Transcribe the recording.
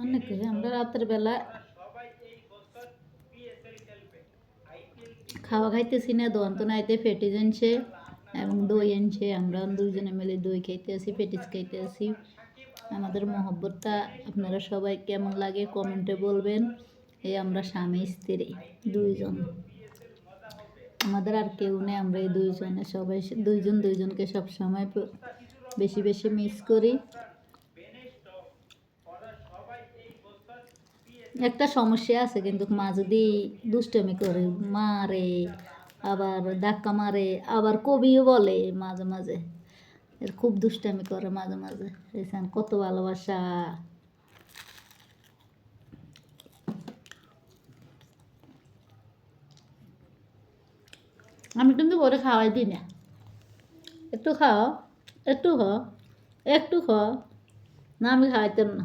অনেক কিছু আমরা রাতের বেলা খাওয়া খাইতেছি না, দন্ত নাইতে ফেটিস আনছে এবং দই আনছে, আমরা দুইজনে মিলে দই খাইতে আসি, পেটিস খাইতে আসি। আমাদের মহব্বতটা আপনারা সবাই কেমন লাগে কমেন্টে বলবেন। এই আমরা স্বামী স্ত্রী দুইজন, আমাদের আর কেউ নেই, আমরা এই দুইজনে সবাই দুইজন দুইজনকে সবসময় বেশি বেশি মিস করি। একটা সমস্যা আছে কিন্তু মা যদি দুষ্টমি করে মারে, আবার ধাক্কা মারে, আবার কবিও বলে মাঝে মাঝে, এর খুব দুষ্টামি করে মাঝে মাঝে। দেখছেন কত ভালোবাসা। আমি কিন্তু করে খাওয়াই দিই না, একটু খাও, একটু খাও, একটু খাও, না আমি খাওয়াইতাম না।